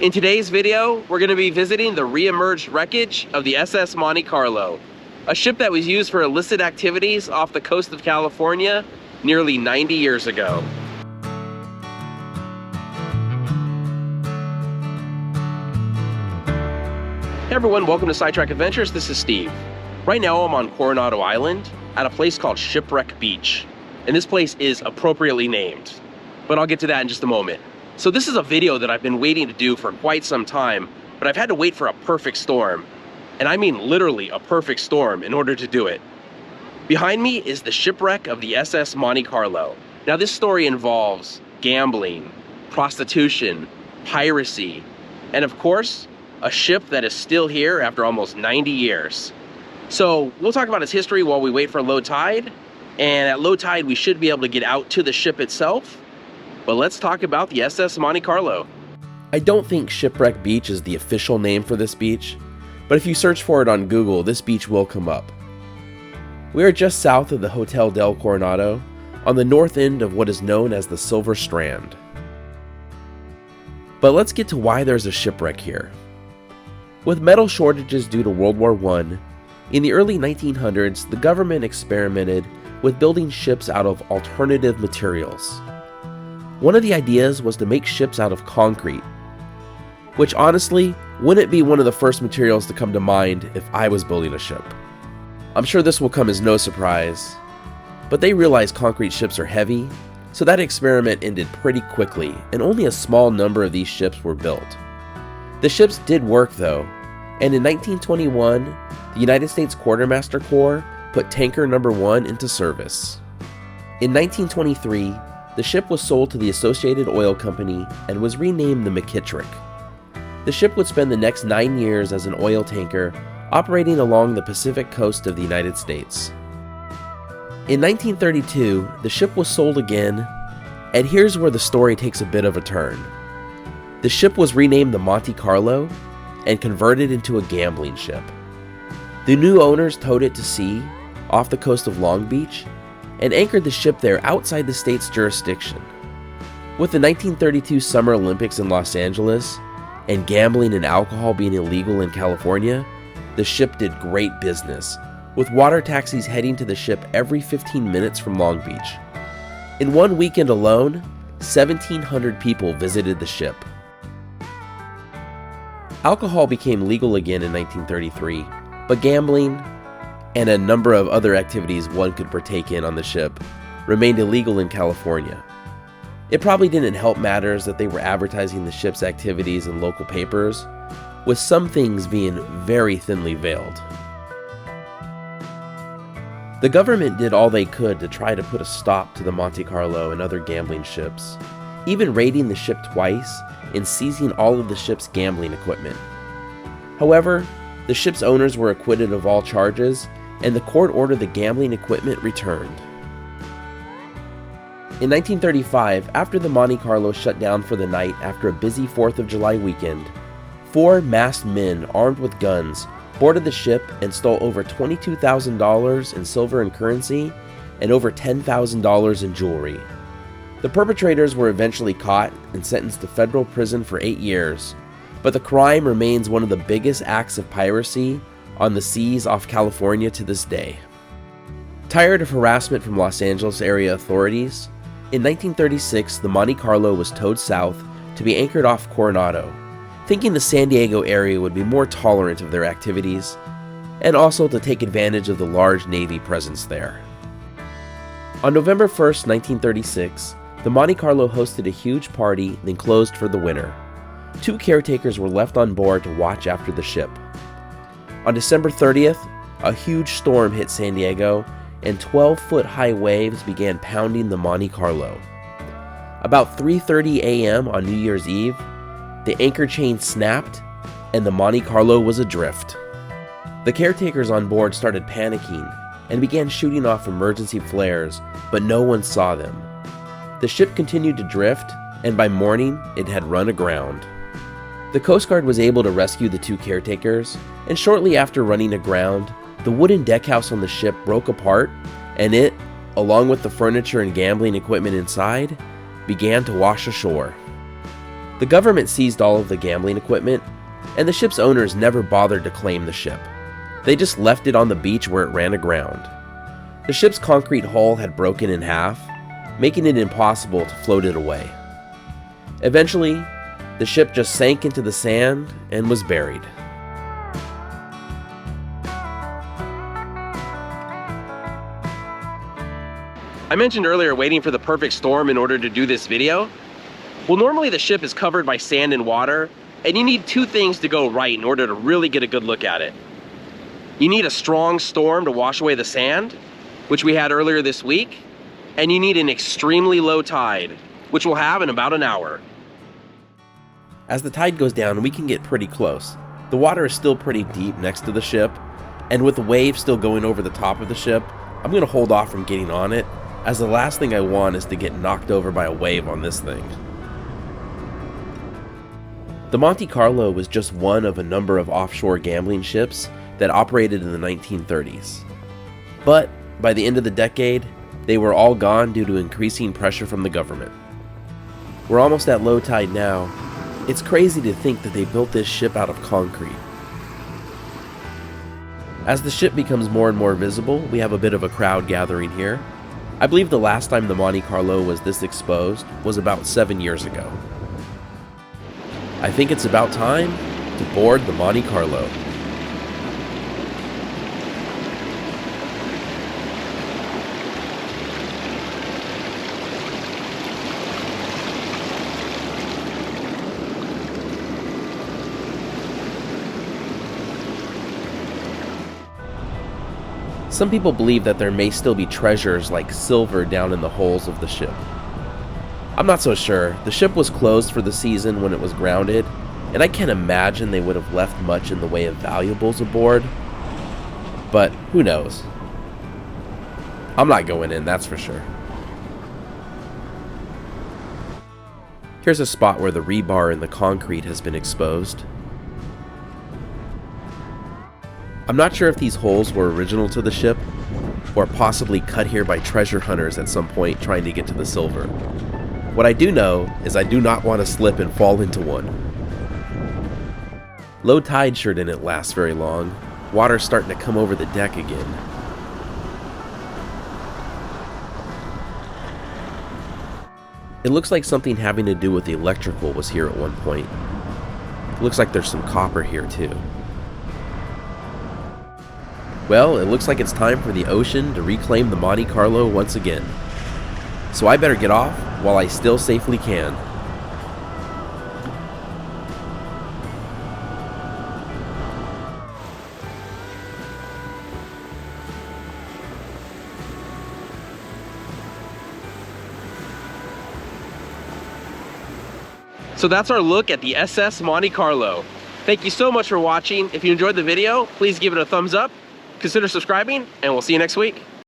In today's video, we're going to be visiting the re-emerged wreckage of the SS Monte Carlo, a ship that was used for illicit activities off the coast of California nearly 90 years ago. Hey everyone, welcome to Sidetrack Adventures. This is Steve. Right now I'm on Coronado Island at a place called Shipwreck Beach, and this place is appropriately named, but I'll get to that in just a moment. So this is a video that I've been waiting to do for quite some time, but I've had to wait for a perfect storm, and I mean literally a perfect storm in order to do it. Behind me is the shipwreck of the SS Monte Carlo. Now this story involves gambling, prostitution, piracy, and of course, a ship that is still here after almost 90 years. So we'll talk about its history while we wait for low tide, and at low tide we should be able to get out to the ship itself. But let's talk about the SS Monte Carlo. I don't think Shipwreck Beach is the official name for this beach, but if you search for it on Google, this beach will come up. We are just south of the Hotel del Coronado, on the north end of what is known as the Silver Strand. But let's get to why there's a shipwreck here. With metal shortages due to World War I, in the early 1900s, the government experimented with building ships out of alternative materials. One of the ideas was to make ships out of concrete, which honestly wouldn't be one of the first materials to come to mind if I was building a ship. I'm sure this will come as no surprise, but they realized concrete ships are heavy, so that experiment ended pretty quickly, and only a small number of these ships were built. The ships did work though, and in 1921, the United States Quartermaster Corps put tanker number 1 into service. In 1923, the ship was sold to the Associated Oil Company and was renamed the McKittrick. The ship would spend the next 9 years as an oil tanker operating along the Pacific coast of the United States. In 1932, the ship was sold again, and here's where the story takes a bit of a turn. The ship was renamed the Monte Carlo and converted into a gambling ship. The new owners towed it to sea off the coast of Long Beach and anchored the ship there outside the state's jurisdiction. With the 1932 Summer Olympics in Los Angeles and gambling and alcohol being illegal in California, the ship did great business, with water taxis heading to the ship every 15 minutes from Long Beach. In one weekend alone, 1,700 people visited the ship. Alcohol became legal again in 1933, but gambling and a number of other activities one could partake in on the ship remained illegal in California. It probably didn't help matters that they were advertising the ship's activities in local papers, with some things being very thinly veiled. The government did all they could to try to put a stop to the Monte Carlo and other gambling ships, even raiding the ship twice and seizing all of the ship's gambling equipment. However, the ship's owners were acquitted of all charges, and the court ordered the gambling equipment returned. In 1935, after the Monte Carlo shut down for the night after a busy 4th of July weekend, 4 masked men armed with guns boarded the ship and stole over $22,000 in silver and currency and over $10,000 in jewelry. The perpetrators were eventually caught and sentenced to federal prison for 8 years, but the crime remains one of the biggest acts of piracy on the seas off California to this day. Tired of harassment from Los Angeles area authorities, in 1936 the Monte Carlo was towed south to be anchored off Coronado, thinking the San Diego area would be more tolerant of their activities, and also to take advantage of the large Navy presence there. On November 1st, 1936, the Monte Carlo hosted a huge party, then closed for the winter. 2 caretakers were left on board to watch after the ship. On December 30th, a huge storm hit San Diego, and 12-foot high waves began pounding the Monte Carlo. About 3:30 a.m. on New Year's Eve, the anchor chain snapped, and the Monte Carlo was adrift. The caretakers on board started panicking and began shooting off emergency flares, but no one saw them. The ship continued to drift, and by morning, it had run aground. The Coast Guard was able to rescue the 2 caretakers, and shortly after running aground, the wooden deckhouse on the ship broke apart, and it, along with the furniture and gambling equipment inside, began to wash ashore. The government seized all of the gambling equipment, and the ship's owners never bothered to claim the ship. They just left it on the beach where it ran aground. The ship's concrete hull had broken in half, making it impossible to float it away. Eventually, the ship just sank into the sand and was buried. I mentioned earlier waiting for the perfect storm in order to do this video. Well, normally the ship is covered by sand and water, and you need two things to go right in order to really get a good look at it. You need a strong storm to wash away the sand, which we had earlier this week, and you need an extremely low tide, which we'll have in about an hour. As the tide goes down, we can get pretty close. The water is still pretty deep next to the ship, and with the wave still going over the top of the ship, I'm going to hold off from getting on it, as the last thing I want is to get knocked over by a wave on this thing. The Monte Carlo was just one of a number of offshore gambling ships that operated in the 1930s. But by the end of the decade, they were all gone due to increasing pressure from the government. We're almost at low tide now. It's crazy to think that they built this ship out of concrete. As the ship becomes more and more visible, we have a bit of a crowd gathering here. I believe the last time the Monte Carlo was this exposed was about 7 years ago. I think it's about time to board the Monte Carlo. Some people believe that there may still be treasures like silver down in the holes of the ship. I'm not so sure. The ship was closed for the season when it was grounded, and I can't imagine they would have left much in the way of valuables aboard. But who knows? I'm not going in, that's for sure. Here's a spot where the rebar in the concrete has been exposed. I'm not sure if these holes were original to the ship, or possibly cut here by treasure hunters at some point trying to get to the silver. What I do know is I do not want to slip and fall into one. Low tide sure didn't last very long. Water's starting to come over the deck again. It looks like something having to do with the electrical was here at one point. It looks like there's some copper here too. Well, it looks like it's time for the ocean to reclaim the Monte Carlo once again. So I better get off while I still safely can. So that's our look at the SS Monte Carlo. Thank you so much for watching. If you enjoyed the video, please give it a thumbs up. Consider subscribing, and we'll see you next week.